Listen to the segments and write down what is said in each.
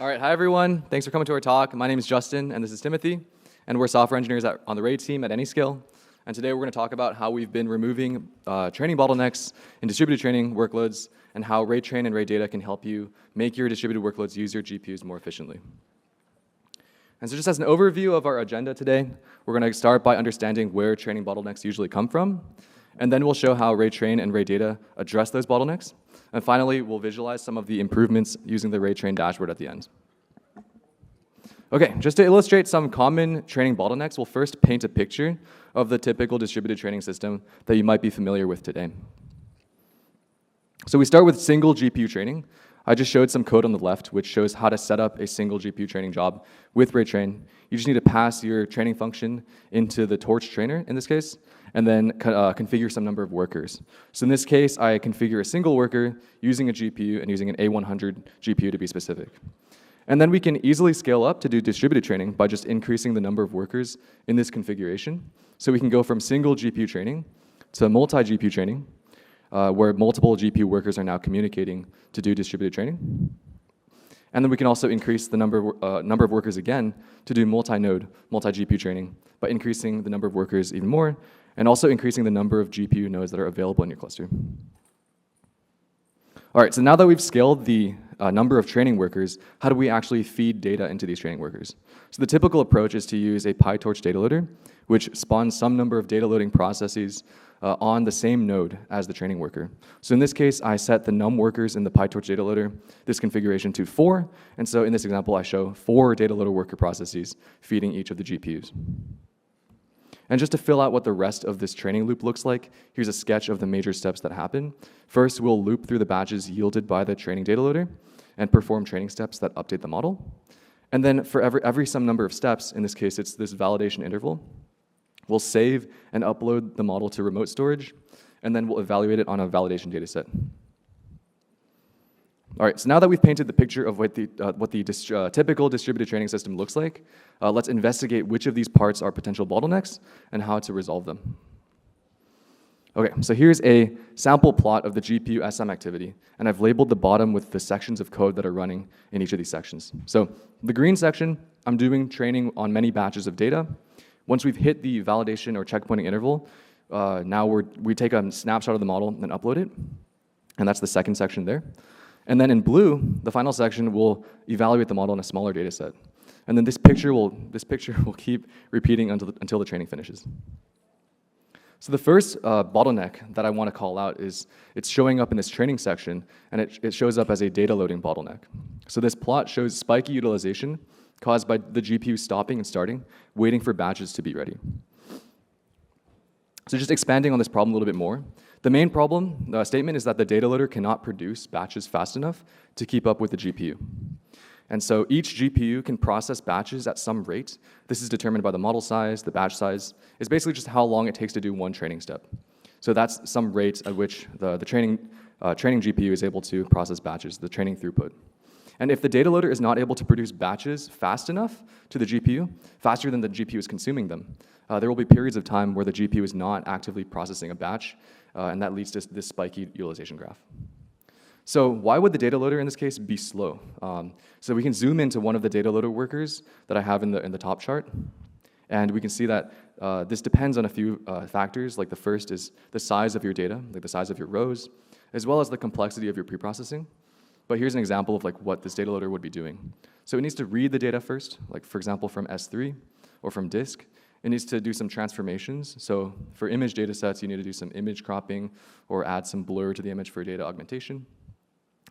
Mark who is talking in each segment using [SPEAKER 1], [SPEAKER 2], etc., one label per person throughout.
[SPEAKER 1] All right, hi everyone. Thanks for coming to our talk. My name is Justin, and this is Timothy, and we're software engineers on the RAID team at Anyscale. And today we're going to talk about how we've been removing training bottlenecks in distributed training workloads, and how RAID train and RAID data can help you make your distributed workloads use your GPUs more efficiently. And so just as an overview of our agenda today, we're going to start by understanding where training bottlenecks usually come from, and then we'll show how RAID train and RAID data address those bottlenecks. And finally, we'll visualize some of the improvements using the RAID train dashboard at the end. Okay, just to illustrate some common training bottlenecks, we'll first paint a picture of the typical distributed training system that you might be familiar with today. So we start with single GPU training. I just showed some code on the left which shows how to set up a single GPU training job with RAID train. You just need to pass your training function into the torch trainer in this case, and then configure some number of workers. So in this case, I configure a single worker using a GPU and using an A100 GPU to be specific. And then we can easily scale up to do distributed training by just increasing the number of workers in this configuration. So we can go from single GPU training to multi-GPU training, where multiple GPU workers are now communicating to do distributed training. And then we can also increase the number of workers again to do multi-node, multi-GPU training by increasing the number of workers even more, and also increasing the number of GPU nodes that are available in your cluster. All right, so now that we've scaled the number of training workers, how do we actually feed data into these training workers? So the typical approach is to use a PyTorch data loader, which spawns some number of data loading processes on the same node as the training worker. So in this case, I set the num workers in the PyTorch data loader, this configuration to 4, and so in this example, I show 4 data loader worker processes feeding each of the GPUs. And just to fill out what the rest of this training loop looks like, here's a sketch of the major steps that happen. First, we'll loop through the batches yielded by the training data loader and perform training steps that update the model. And then for every some number of steps, in this case, it's this validation interval, we'll save and upload the model to remote storage, and then we'll evaluate it on a validation dataset. All right, so now that we've painted the picture of what the typical distributed training system looks like, let's investigate which of these parts are potential bottlenecks and how to resolve them. Okay, so here's a sample plot of the GPU SM activity, and I've labeled the bottom with the sections of code that are running in each of these sections. So the green section, I'm doing training on many batches of data. Once we've hit the validation or checkpointing interval, now we take a snapshot of the model and upload it, and that's the second section there. And then in blue, the final section will evaluate the model in a smaller data set. And then this picture will keep repeating until the training finishes. So the first bottleneck that I want to call out is it's showing up in this training section, and it shows up as a data loading bottleneck. So this plot shows spiky utilization caused by the GPU stopping and starting, waiting for batches to be ready. So just expanding on this problem a little bit more, the main problem statement is that the data loader cannot produce batches fast enough to keep up with the GPU. And so each GPU can process batches at some rate. This is determined by the model size, the batch size. It's basically just how long it takes to do one training step. So that's some rate at which the training GPU is able to process batches, the training throughput. And if the data loader is not able to produce batches fast enough to the GPU, faster than the GPU is consuming them, there will be periods of time where the GPU is not actively processing a batch, and that leads to this spiky utilization graph. So why would the data loader in this case be slow? So we can zoom into one of the data loader workers that I have in the top chart, and we can see that this depends on a few factors. Like the first is the size of your data, like the size of your rows, as well as the complexity of your preprocessing. But here's an example of like what this data loader would be doing. So it needs to read the data first, like for example from S3 or from disk. It needs to do some transformations. So for image data sets, you need to do some image cropping or add some blur to the image for data augmentation.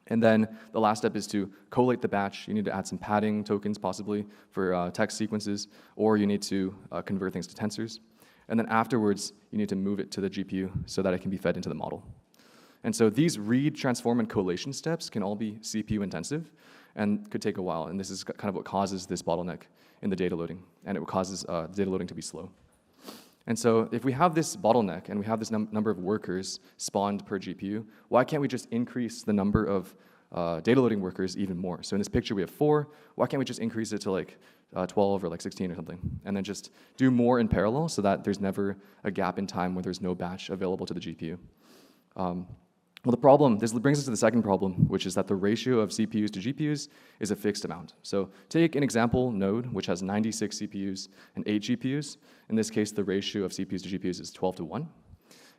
[SPEAKER 1] And then the last step is to collate the batch. You need to add some padding tokens possibly for text sequences, or you need to convert things to tensors. And then afterwards, you need to move it to the GPU so that it can be fed into the model. And so these read, transform, and collation steps can all be CPU intensive and could take a while. And this is kind of what causes this bottleneck in the data loading. And it causes data loading to be slow. And so if we have this bottleneck and we have this number of workers spawned per GPU, why can't we just increase the number of data loading workers even more? So in this picture we have 4. Why can't we just increase it to like 12 or like 16 or something? And then just do more in parallel so that there's never a gap in time where there's no batch available to the GPU. Well, the problem, this brings us to the second problem, which is that the ratio of CPUs to GPUs is a fixed amount. So take an example node, which has 96 CPUs and 8 GPUs. In this case, the ratio of CPUs to GPUs is 12 to 1.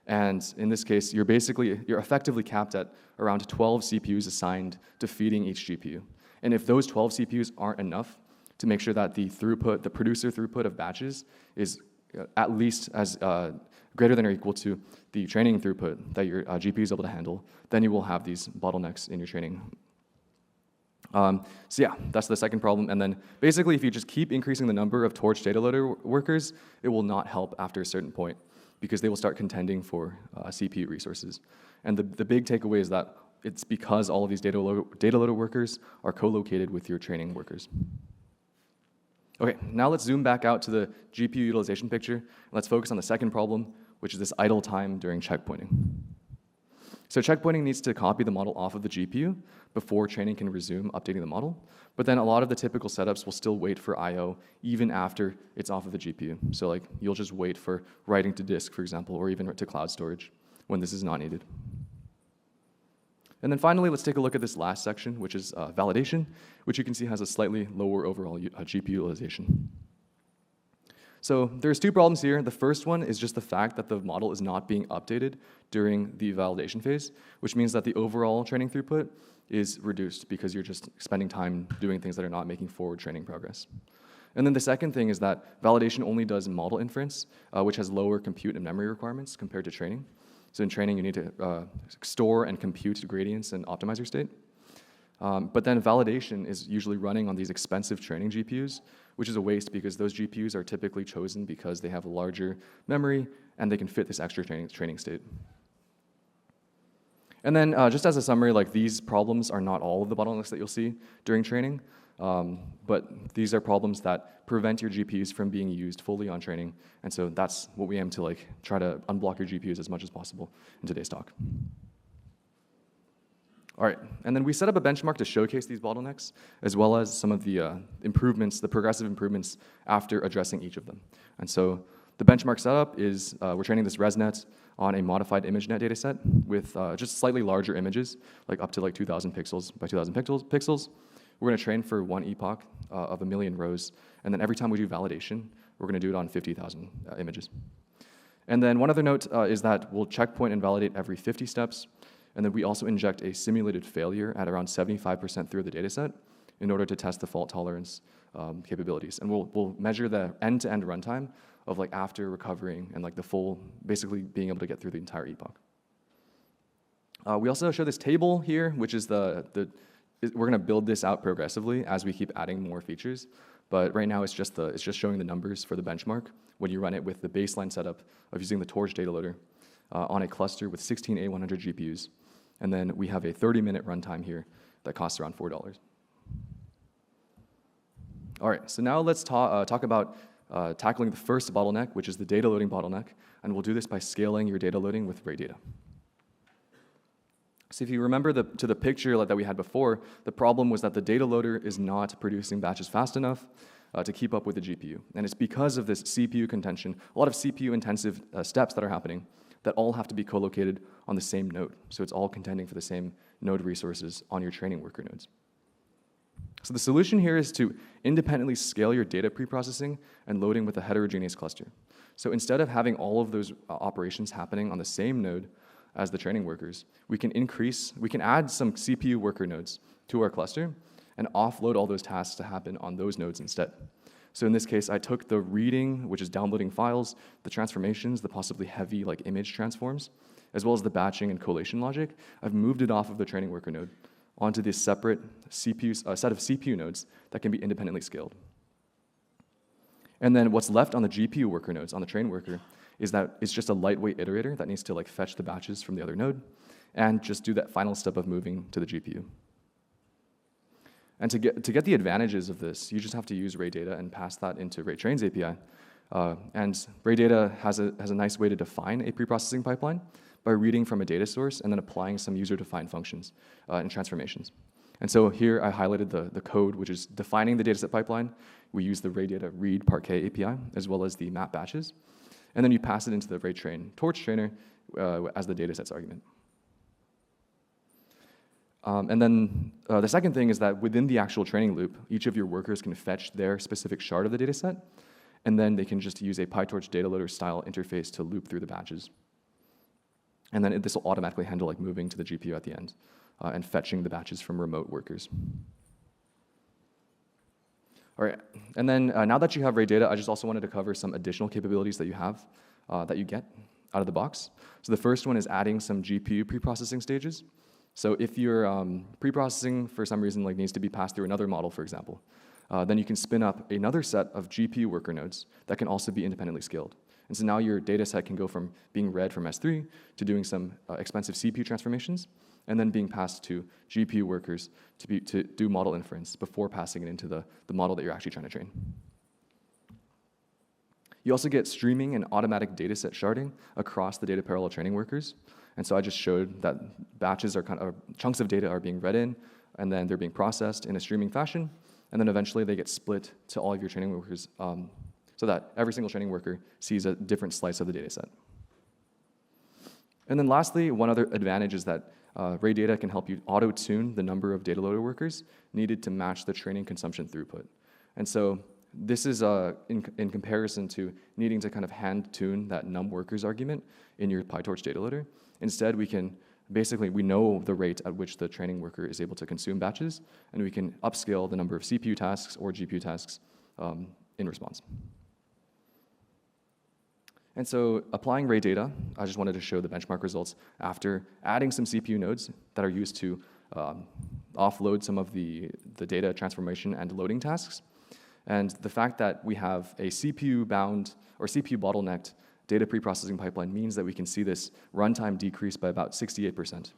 [SPEAKER 1] And in this case, you're effectively capped at around 12 CPUs assigned to feeding each GPU. And if those 12 CPUs aren't enough to make sure that the throughput, the producer throughput of batches is at least as greater than or equal to the training throughput that your GPU is able to handle, then you will have these bottlenecks in your training. So yeah, that's the second problem. And then basically, if you just keep increasing the number of torch data loader workers, it will not help after a certain point because they will start contending for CPU resources. And the big takeaway is that it's because all of these data loader workers are co-located with your training workers. Okay, now let's zoom back out to the GPU utilization picture. Let's focus on the second problem, which is this idle time during checkpointing. So checkpointing needs to copy the model off of the GPU before training can resume updating the model. But then a lot of the typical setups will still wait for I/O even after it's off of the GPU. So like you'll just wait for writing to disk, for example, or even to cloud storage when this is not needed. And then finally, let's take a look at this last section, which is validation, which you can see has a slightly lower overall GPU utilization. So there's two problems here. The first one is just the fact that the model is not being updated during the validation phase, which means that the overall training throughput is reduced because you're just spending time doing things that are not making forward training progress. And then the second thing is that validation only does model inference, which has lower compute and memory requirements compared to training. So in training, you need to store and compute gradients and optimize your state. But then validation is usually running on these expensive training GPUs, which is a waste because those GPUs are typically chosen because they have a larger memory and they can fit this extra training state. And then just as a summary, like these problems are not all of the bottlenecks that you'll see during training, but these are problems that prevent your GPUs from being used fully on training. And so that's what we aim to like try to unblock your GPUs as much as possible in today's talk. All right, and then we set up a benchmark to showcase these bottlenecks, as well as some of the improvements, the progressive improvements after addressing each of them. And so the benchmark setup is we're training this ResNet on a modified ImageNet dataset with just slightly larger images, like up to like 2,000 pixels by 2,000 pixels. We're gonna train for one epoch of 1 million rows, and then every time we do validation, we're gonna do it on 50,000 images. And then one other note is that we'll checkpoint and validate every 50 steps, and then we also inject a simulated failure at around 75% through the dataset in order to test the fault tolerance capabilities. And we'll measure the end-to-end runtime of like after recovering and like the full, basically being able to get through the entire epoch. We also show this table here, which is we're gonna build this out progressively as we keep adding more features. But right now it's just showing the numbers for the benchmark when you run it with the baseline setup of using the Torch data loader on a cluster with 16 A100 GPUs. And then we have a 30-minute runtime here that costs around $4. All right, so now let's talk about tackling the first bottleneck, which is the data loading bottleneck. And we'll do this by scaling your data loading with RAID data. So if you remember to the picture that we had before, the problem was that the data loader is not producing batches fast enough to keep up with the GPU. And it's because of this CPU contention, a lot of CPU-intensive steps that are happening that all have to be co-located on the same node. So it's all contending for the same node resources on your training worker nodes. So the solution here is to independently scale your data preprocessing and loading with a heterogeneous cluster. So instead of having all of those operations happening on the same node as the training workers, we can add some CPU worker nodes to our cluster and offload all those tasks to happen on those nodes instead. So in this case, I took the reading, which is downloading files, the transformations, the possibly heavy like image transforms, as well as the batching and collation logic. I've moved it off of the training worker node onto this separate set of CPU nodes that can be independently scaled. And then what's left on the GPU worker nodes, on the train worker, is that it's just a lightweight iterator that needs to like fetch the batches from the other node and just do that final step of moving to the GPU. And to get the advantages of this, you just have to use RAID data and pass that into RAID Trains API. And RAID data has a nice way to define a preprocessing pipeline by reading from a data source and then applying some user-defined functions and transformations. And so here I highlighted the code, which is defining the dataset pipeline. We use the RAID data read Parquet API, as well as the map batches. And then you pass it into the RAID train torch trainer as the dataset's argument. And then the second thing is that within the actual training loop, each of your workers can fetch their specific shard of the data set, and then they can just use a PyTorch dataloader style interface to loop through the batches. And then this will automatically handle like moving to the GPU at the end and fetching the batches from remote workers. All right, and then now that you have Ray data, I just also wanted to cover some additional capabilities that you have, that you get out of the box. So the first one is adding some GPU preprocessing stages. So if your preprocessing for some reason like needs to be passed through another model, for example, then you can spin up another set of GPU worker nodes that can also be independently scaled. And so now your data set can go from being read from S3 to doing some expensive CPU transformations, and then being passed to GPU workers to do model inference before passing it into the model that you're actually trying to train. You also get streaming and automatic dataset sharding across the data parallel training workers. And so I just showed that batches are chunks of data are being read in, and then they're being processed in a streaming fashion, and then eventually they get split to all of your training workers so that every single training worker sees a different slice of the data set. And then lastly, one other advantage is that Ray data can help you auto-tune the number of data loader workers needed to match the training consumption throughput. And so this is in comparison to needing to kind of hand-tune that num workers argument in your PyTorch data loader. Instead, we know the rate at which the training worker is able to consume batches, and we can upscale the number of CPU tasks or GPU tasks in response. And so applying Ray data, I just wanted to show the benchmark results after adding some CPU nodes that are used to offload some of the data transformation and loading tasks. And the fact that we have a CPU-bound or CPU bottlenecked data preprocessing pipeline means that we can see this runtime decrease by about 68%.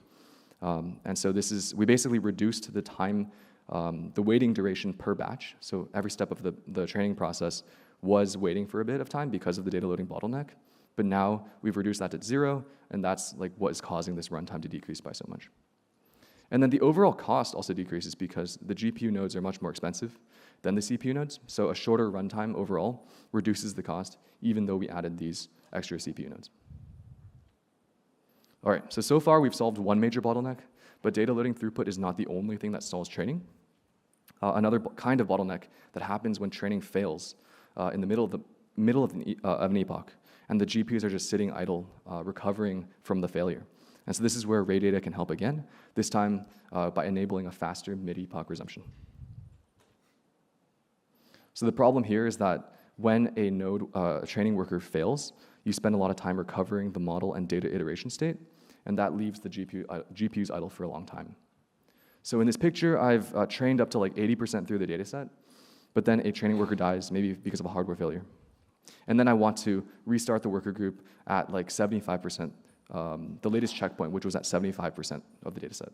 [SPEAKER 1] And so we basically reduced the time, the waiting duration per batch. So every step of the training process was waiting for a bit of time because of the data loading bottleneck. But now we've reduced that to 0, and that's like what is causing this runtime to decrease by so much. And then the overall cost also decreases because the GPU nodes are much more expensive than the CPU nodes. So a shorter runtime overall reduces the cost, even though we added these extra CPU nodes. All right, so far we've solved one major bottleneck, but data loading throughput is not the only thing that stalls training. Another kind of bottleneck that happens when training fails in the middle of an epoch, and the GPUs are just sitting idle, recovering from the failure. And so this is where Ray data can help again, this time by enabling a faster mid-epoch resumption. So the problem here is that when a node, a training worker fails, you spend a lot of time recovering the model and data iteration state, and that leaves the GPUs idle for a long time. So in this picture, I've trained up to like 80% through the data set, but then a training worker dies, maybe because of a hardware failure. And then I want to restart the worker group at like 75%, the latest checkpoint, which was at 75% of the data set.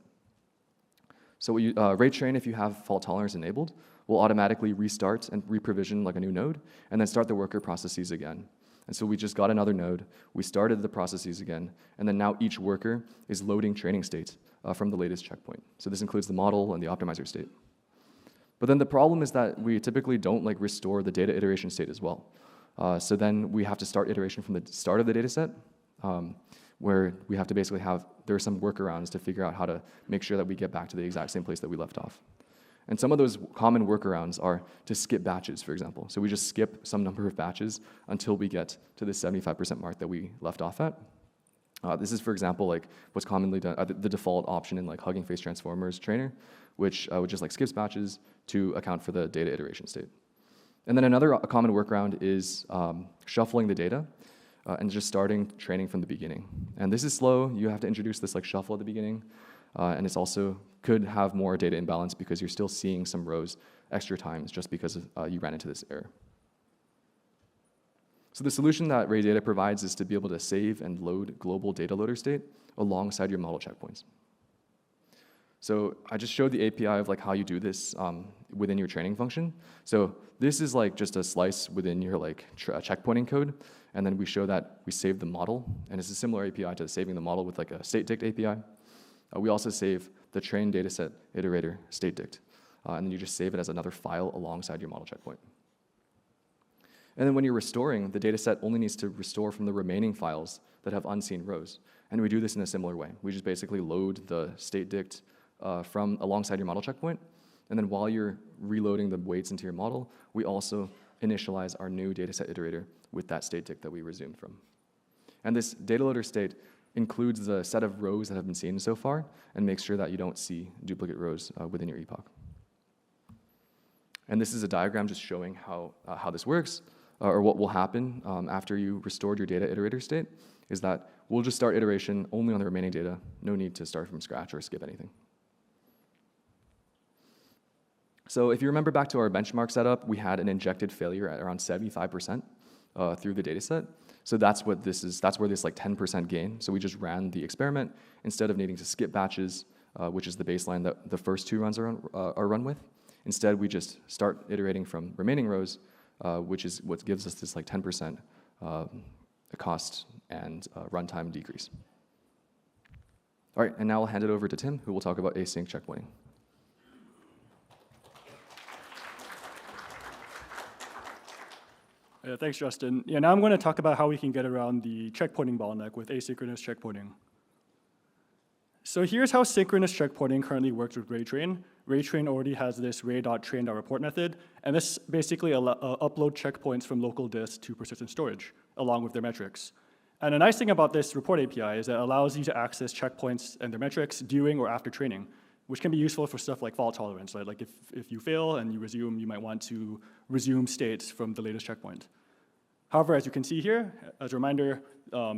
[SPEAKER 1] So Ray train, if you have fault tolerance enabled, will automatically restart and reprovision like a new node, and then start the worker processes again. And so we just got another node, we started the processes again, and then now each worker is loading training state from the latest checkpoint. So this includes the model and the optimizer state. But then the problem is that we typically don't like restore the data iteration state as well. So then we have to start iteration from the start of the data set, where we have to basically there are some workarounds to figure out how to make sure that we get back to the exact same place that we left off. And some of those common workarounds are to skip batches, for example. So we just skip some number of batches until we get to the 75% mark that we left off at. This is, for example, like what's commonly done, the default option in like Hugging Face Transformers trainer, which just like skips batches to account for the data iteration state. And then another common workaround is shuffling the data and just starting training from the beginning. And this is slow. You have to introduce this like shuffle at the beginning. And it's also could have more data imbalance because you're still seeing some rows extra times just because you ran into this error. So the solution that Ray data provides is to be able to save and load global data loader state alongside your model checkpoints. So I just showed the API of like how you do this within your training function. So this is like just a slice within your like checkpointing code, and then we show that we save the model, and it's a similar API to saving the model with like a state dict API. We also save the train dataset iterator state dict, and then you just save it as another file alongside your model checkpoint. And then when you're restoring, the dataset only needs to restore from the remaining files that have unseen rows. And we do this in a similar way. We just basically load the state dict from alongside your model checkpoint. And then while you're reloading the weights into your model, we also initialize our new dataset iterator with that state tick that we resumed from. And this data loader state includes the set of rows that have been seen so far and makes sure that you don't see duplicate rows within your epoch. And this is a diagram just showing how this works, or what will happen after you restored your data iterator state, is that we'll just start iteration only on the remaining data. No need to start from scratch or skip anything. So if you remember back to our benchmark setup, we had an injected failure at around 75% through the data set. So that's what this is. That's where this like 10% gain. So we just ran the experiment instead of needing to skip batches, which is the baseline that the first two runs are run with. Instead, we just start iterating from remaining rows, which is what gives us this like 10% cost and runtime decrease. All right, and now I'll hand it over to Tim, who will talk about async checkpointing.
[SPEAKER 2] Yeah, thanks, Justin. Yeah, now I'm going to talk about how we can get around the checkpointing bottleneck with asynchronous checkpointing. So here's how synchronous checkpointing currently works with RayTrain. RayTrain already has this ray.train.report method, and this basically upload checkpoints from local disk to persistent storage, along with their metrics. And the nice thing about this report API is that it allows you to access checkpoints and their metrics during or after training, which can be useful for stuff like fault tolerance, right? Like if you fail and you resume, you might want to resume states from the latest checkpoint. However, as you can see here, as a reminder,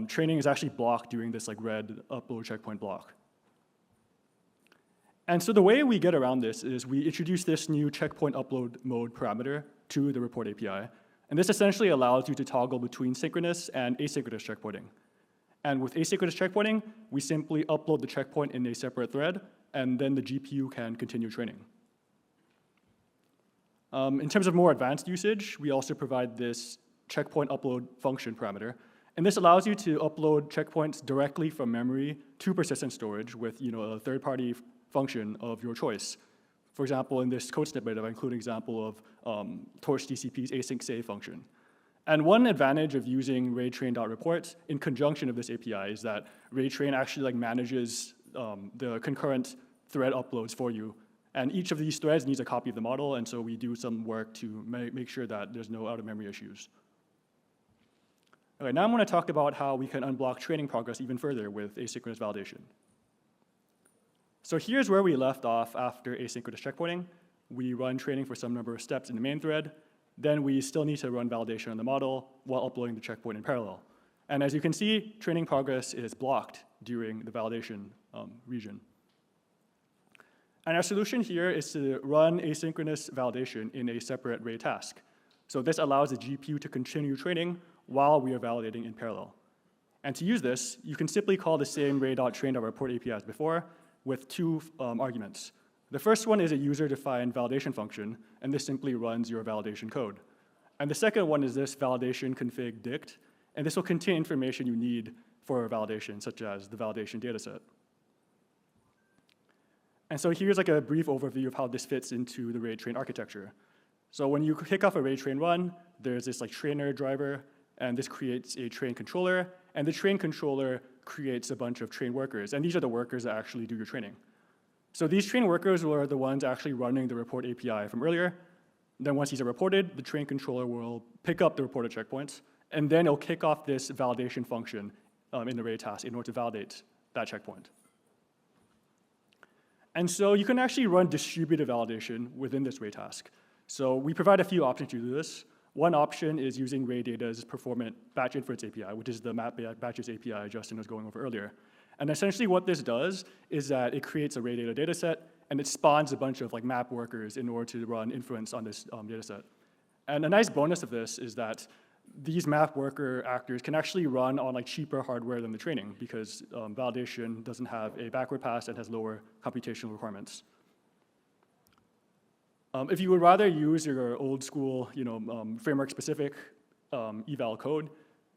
[SPEAKER 2] training is actually blocked during this like red upload checkpoint block. And so the way we get around this is we introduce this new checkpoint upload mode parameter to the report API. And this essentially allows you to toggle between synchronous and asynchronous checkpointing. And with asynchronous checkpointing, we simply upload the checkpoint in a separate thread, and then the GPU can continue training. In terms of more advanced usage, we also provide this checkpoint upload function parameter. And this allows you to upload checkpoints directly from memory to persistent storage with a third-party function of your choice. For example, in this code snippet, I include an example of Torch TCP's async save function. And one advantage of using raytrain.report in conjunction of this API is that raytrain actually manages the concurrent thread uploads for you. And each of these threads needs a copy of the model, and so we do some work to make sure that there's no out-of-memory issues. Okay, now I'm going to talk about how we can unblock training progress even further with asynchronous validation. So here's where we left off after asynchronous checkpointing. We run training for some number of steps in the main thread. Then we still need to run validation on the model while uploading the checkpoint in parallel. And as you can see, training progress is blocked during the validation region. And our solution here is to run asynchronous validation in a separate ray task. So this allows the GPU to continue training while we are validating in parallel. And to use this, you can simply call the same ray.train.report API as before with two arguments. The first one is a user-defined validation function, and this simply runs your validation code. And the second one is this validation config dict, and this will contain information you need for validation, such as the validation dataset. And so here's a brief overview of how this fits into the RayTrain architecture. So when you kick off a RayTrain run, there's this trainer driver, and this creates a train controller, and the train controller creates a bunch of train workers, and these are the workers that actually do your training. So these train workers were the ones actually running the report API from earlier. Then once these are reported, the train controller will pick up the reported checkpoints, and then it'll kick off this validation function in the ray task in order to validate that checkpoint. And so you can actually run distributed validation within this ray task. So we provide a few options to do this. One option is using RayData's performant batch inference API, which is the map batches API Justin was going over earlier. And essentially what this does is that it creates a RayData dataset, and it spawns a bunch of map workers in order to run inference on this dataset. And a nice bonus of this is that these map worker actors can actually run on cheaper hardware than the training, because validation doesn't have a backward pass and has lower computational requirements. If you would rather use your old school, framework-specific eval code,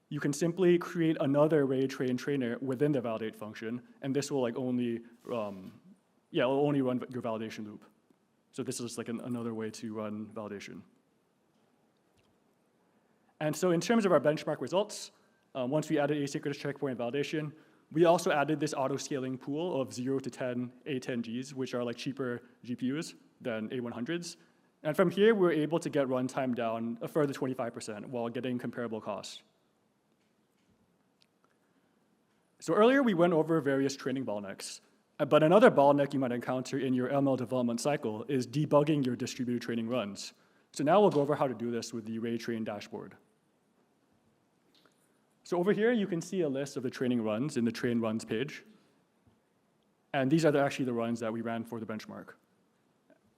[SPEAKER 2] you can simply create another RayTrain trainer within the validate function, and this will only run your validation loop. So this is another way to run validation. And so in terms of our benchmark results, once we added asynchronous checkpoint validation, We also added this auto-scaling pool of 0 to 10 A10Gs, which are like cheaper GPUs than A100s. And from here, we were able to get runtime down a further 25% while getting comparable costs. So earlier, we went over various training bottlenecks. But another bottleneck you might encounter in your ML development cycle is debugging your distributed training runs. So now we'll go over how to do this with the RayTrain dashboard. So over here, you can see a list of the training runs in the train runs page. And these are actually the runs that we ran for the benchmark.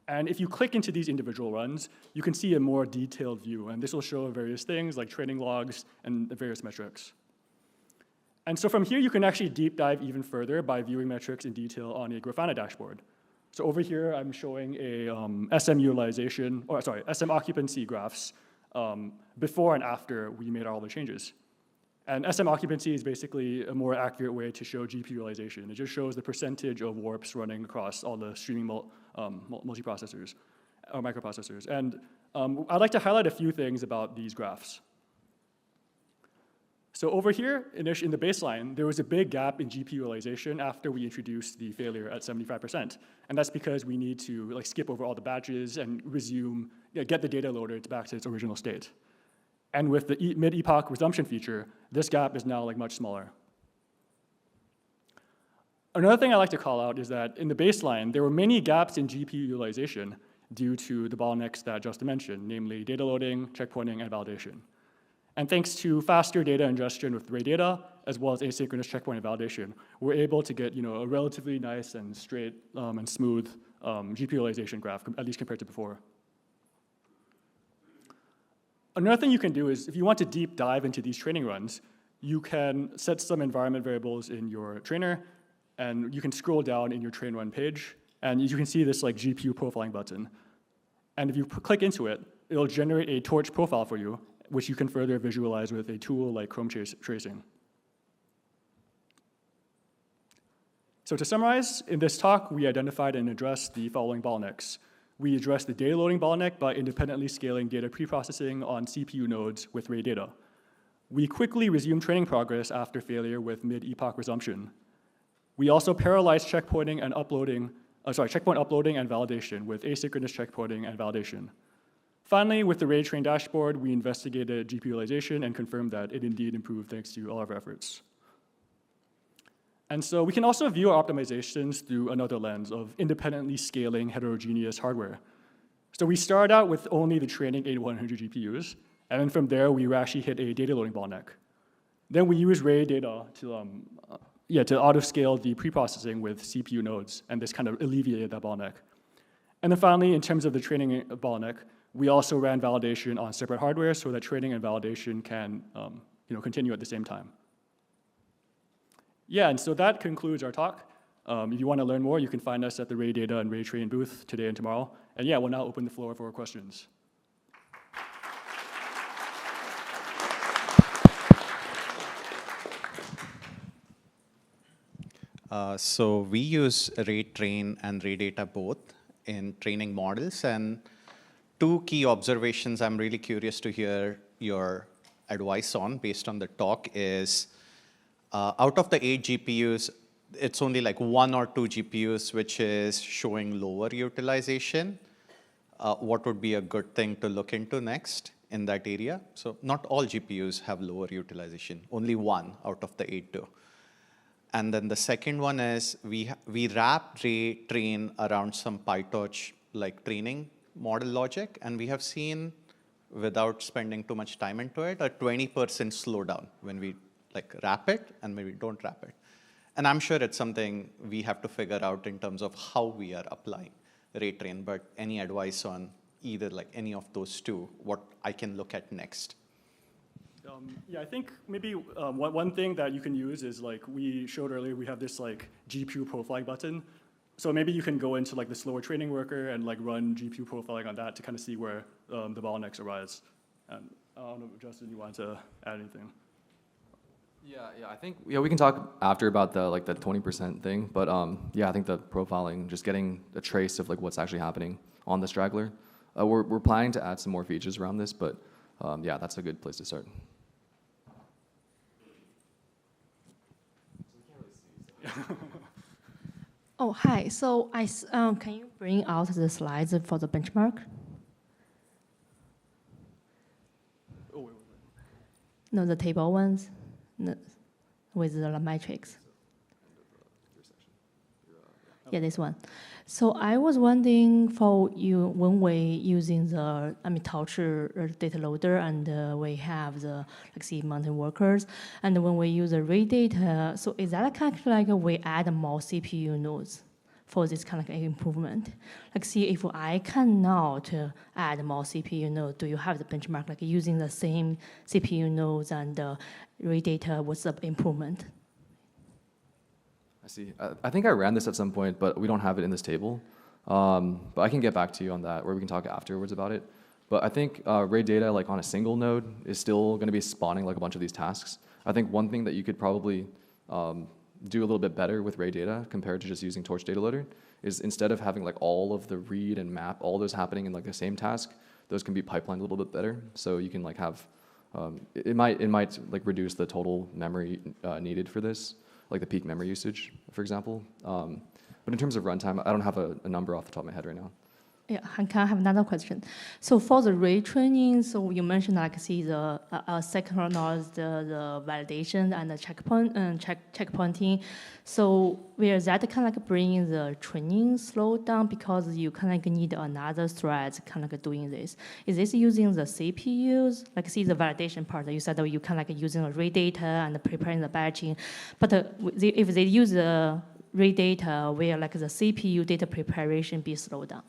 [SPEAKER 2] And if you click into these individual runs, you can see a more detailed view. And this will show various things like training logs and the various metrics. And so from here, you can actually deep dive even further by viewing metrics in detail on a Grafana dashboard. So over here, I'm showing a SM utilization, or sorry, SM occupancy graphs before and after we made all the changes. And SM occupancy is basically a more accurate way to show GPU utilization. It just shows the percentage of warps running across all the streaming multiprocessors or microprocessors. And I'd like to highlight a few things about these graphs. So over here, in the baseline, there was a big gap in GPU utilization after we introduced the failure at 75%. And that's because we need to skip over all the batches and resume, get the data loader back to its original state. And with the mid-epoch resumption feature, this gap is now much smaller. Another thing I like to call out is that in the baseline, there were many gaps in GPU utilization due to the bottlenecks that Justin mentioned, namely data loading, checkpointing, and validation. And thanks to faster data ingestion with Ray data, as well as asynchronous checkpoint and validation, we're able to get a relatively nice and straight and smooth GPU utilization graph, at least compared to before. Another thing you can do is, if you want to deep dive into these training runs, you can set some environment variables in your trainer, and you can scroll down in your train run page, and you can see this GPU profiling button. And if you click into it, it'll generate a torch profile for you, which you can further visualize with a tool like Chrome tracing. So to summarize, in this talk, we identified and addressed the following bottlenecks. We addressed the data loading bottleneck by independently scaling data preprocessing on CPU nodes with Ray data. We quickly resumed training progress after failure with mid-epoch resumption. We also parallelized checkpoint uploading and validation with asynchronous checkpointing and validation. Finally, with the RayTrain dashboard, we investigated GPU utilization and confirmed that it indeed improved thanks to all of our efforts. And so we can also view our optimizations through another lens of independently scaling heterogeneous hardware. So we started out with only the training 8100 GPUs, and then from there, we actually hit a data loading bottleneck. Then we used Ray data to auto-scale the preprocessing with CPU nodes, and this kind of alleviated that bottleneck. And then finally, in terms of the training bottleneck, we also ran validation on separate hardware so that training and validation can continue at the same time. Yeah, and so that concludes our talk. If you want to learn more, you can find us at the Ray Data and RayTrain booth today and tomorrow. And yeah, we'll now open the floor for questions.
[SPEAKER 3] So we use RayTrain and Ray Data both in training models, and two key observations I'm really curious to hear your advice on based on the talk is, out of the 8 GPUs, it's only 1 or 2 GPUs which is showing lower utilization. What would be a good thing to look into next in that area? So not all GPUs have lower utilization, only 1 out of the 8 do. And then the second one is we wrap RayTrain around some PyTorch training model logic, and we have seen, without spending too much time into it, a 20% slowdown when we wrap it and maybe don't wrap it. And I'm sure it's something we have to figure out in terms of how we are applying RayTrain, but any advice on either any of those two, what I can look at next?
[SPEAKER 2] Yeah, I think maybe one thing that you can use is we showed earlier, we have this GPU profiling button. So maybe you can go into the slower training worker and run GPU profiling on that to kind of see where the bottlenecks arise. And I don't know, Justin, you want to add anything?
[SPEAKER 1] Yeah, I think we can talk after about the the 20% thing, but yeah, I think the profiling, just getting a trace of what's actually happening on the straggler. We're planning to add some more features around this, but yeah, that's a good place to start.
[SPEAKER 4] Oh, hi. So can you bring out the slides for the benchmark?
[SPEAKER 2] Oh, wait.
[SPEAKER 4] No, the table ones, no, with the matrix. Yeah, this one. So I was wondering for you, when we using the, Torch data loader, and we have the, mountain workers, and when we use the read data, so is that kind of like we add more CPU nodes for this kind of improvement? See if I cannot add more CPU nodes, do you have the benchmark, using the same CPU nodes and read data, what's the improvement?
[SPEAKER 1] I see. I think I ran this at some point, but we don't have it in this table. But I can get back to you on that, or we can talk afterwards about it. But I think RAID data, on a single node, is still going to be spawning a bunch of these tasks. I think one thing that you could probably do a little bit better with RAID data compared to just using Torch data loader is instead of having all of the read and map, all those happening in the same task, those can be pipelined a little bit better. So you can have, it might reduce the total memory needed for this, the peak memory usage, for example. But in terms of runtime, I don't have a number off the top of my head right now.
[SPEAKER 4] Yeah, can I have another question? So for the retraining, so you mentioned the synchronous, the validation and the checkpointing. So where that kind of bring the training slow down because you kind of need another thread kind of doing this. Is this using the CPUs? The validation part you said that you kind of using the read data and preparing the batching, but if they use the read data, where the CPU data preparation be slowed down?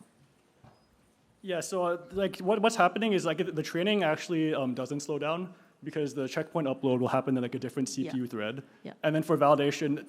[SPEAKER 2] Yeah, so what's happening is the training actually doesn't slow down because the checkpoint upload will happen in a different CPU thread.
[SPEAKER 4] Yeah.
[SPEAKER 2] And then for validation,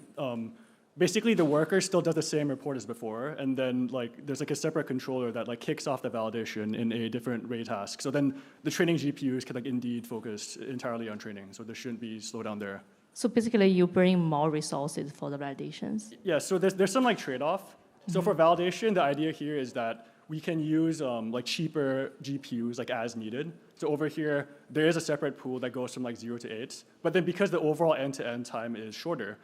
[SPEAKER 2] basically the worker still does the same report as before, and then there's a separate controller that kicks off the validation in a different RAID task. So then the training GPUs can indeed focus entirely on training, so there shouldn't be slowdown there.
[SPEAKER 4] So basically you bring more resources for the validations?
[SPEAKER 2] Yeah, so there's some trade-off. So for validation, the idea here is that we can use cheaper GPUs as needed. So over here, there is a separate pool that goes from 0 to 8. But then because the overall end-to-end time is shorter,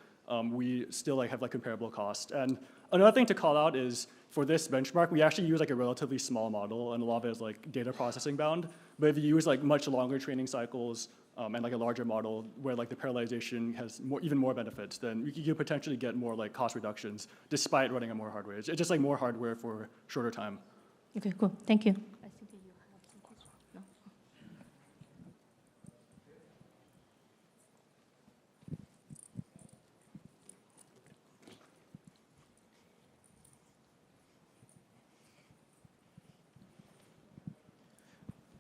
[SPEAKER 2] we still have comparable cost. And another thing to call out is for this benchmark, we actually use a relatively small model, and a lot of it is data processing bound. But if you use much longer training cycles and a larger model where the parallelization has even more benefits, then you could potentially get more cost reductions despite running on more hardware. It's just more hardware for shorter time.
[SPEAKER 4] Okay, cool. Thank you. I think you have some questions. No?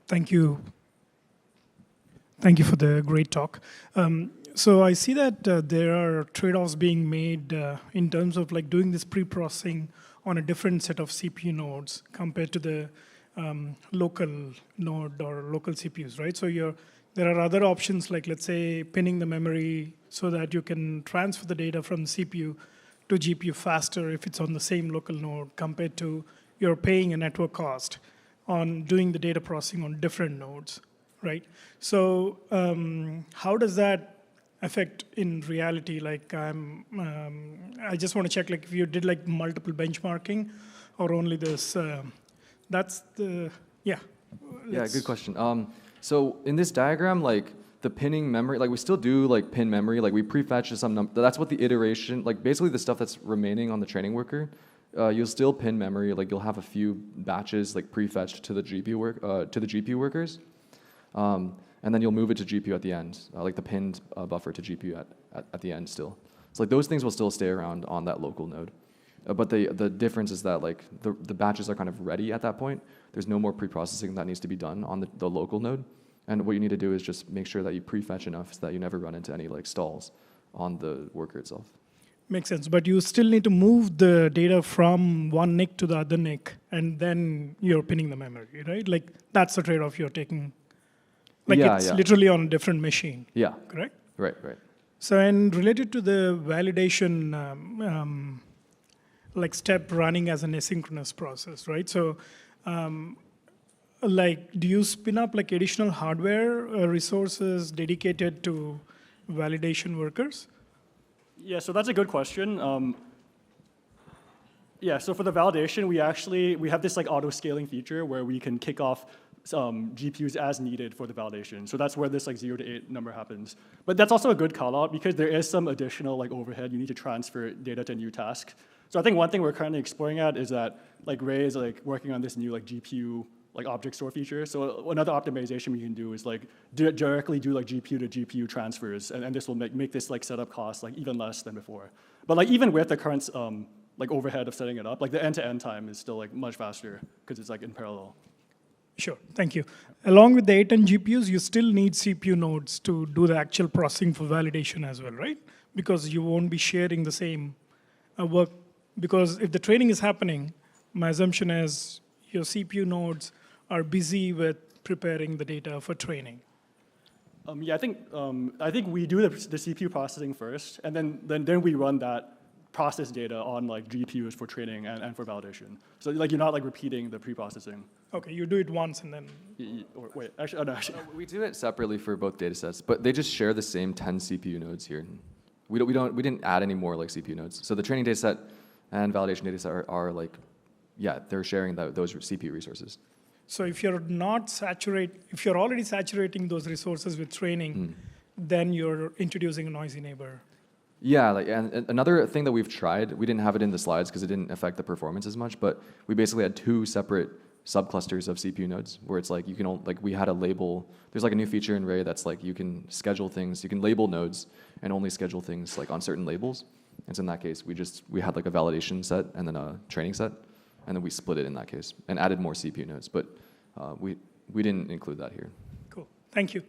[SPEAKER 5] Thank you. Thank you for the great talk. So I see that there are trade-offs being made in terms of doing this pre-processing on a different set of CPU nodes compared to the local node or local CPUs, right? So there are other options let's say pinning the memory so that you can transfer the data from the CPU to GPU faster if it's on the same local node compared to you're paying a network cost on doing the data processing on different nodes, right? So how does that affect in reality? I just want to check if you did multiple benchmarking or only this. That's the, yeah.
[SPEAKER 1] Yeah, good question. So in this diagram, the pinning memory, we still do pin memory, we prefetch some number. That's what the iteration, basically the stuff that's remaining on the training worker. You'll still pin memory, you'll have a few batches prefetched to the GPU workers. And then you'll move it to GPU at the end, the pinned buffer to GPU at the end still. So those things will still stay around on that local node. But the difference is that the batches are kind of ready at that point. There's no more pre-processing that needs to be done on the local node. And what you need to do is just make sure that you prefetch enough so that you never run into any stalls on the worker itself.
[SPEAKER 5] Makes sense, but you still need to move the data from one NIC to the other NIC, and then you're pinning the memory, right? That's the trade-off you're taking. It's literally on a different machine. Yeah. Correct?
[SPEAKER 1] Right.
[SPEAKER 5] So, and related to the validation step running as an asynchronous process, right? So, do you spin up additional hardware resources dedicated to validation workers?
[SPEAKER 2] Yeah, so that's a good question. Yeah, so for the validation, we have this like auto-scaling feature where we can kick off GPUs as needed for the validation. So that's where this like 0 to 8 number happens. But that's also a good call-out because there is some additional like overhead. You need to transfer data to a new task. So I think one thing we're currently exploring at is that like Ray is like working on this new like GPU like object store feature. So another optimization we can do is like directly do like GPU to GPU transfers, and this will make this like setup cost like even less than before. But like even with the current like overhead of setting it up, like the end-to-end time is still like much faster because it's like in parallel.
[SPEAKER 5] Sure, thank you. Along with the 8 GPUs, you still need CPU nodes to do the actual processing for validation as well, right? Because you won't be sharing the same work. Because if the training is happening, my assumption is your CPU nodes are busy with preparing the data for training.
[SPEAKER 2] Yeah, I think we do the CPU processing first, and then we run that process data on like GPUs for training and for validation. So like you're not like repeating the pre-processing.
[SPEAKER 5] Okay, you do it once and then.
[SPEAKER 2] Or wait, actually, no, actually.
[SPEAKER 1] We do it separately for both datasets, but they just share the same 10 CPU nodes here. We didn't add any more like CPU nodes. So the training dataset and validation dataset are like, yeah, they're sharing those CPU resources.
[SPEAKER 5] So if you're already saturating those resources with training, then you're introducing a noisy neighbor.
[SPEAKER 1] Yeah, like, and another thing that we've tried, we didn't have it in the slides because it didn't affect the performance as much, but we basically had 2 separate subclusters of CPU nodes where it's like you can we had a label. There's like a new feature in Ray that's like you can schedule things, you can label nodes and only schedule things like on certain labels. And so in that case, we had like a validation set and then a training set, and then we split it in that case and added more CPU nodes. But we didn't include that here.
[SPEAKER 5] Cool. Thank you.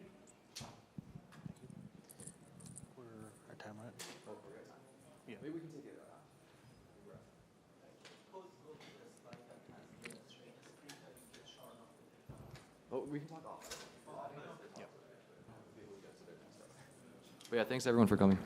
[SPEAKER 1] We can talk off. But yeah, thanks everyone for coming.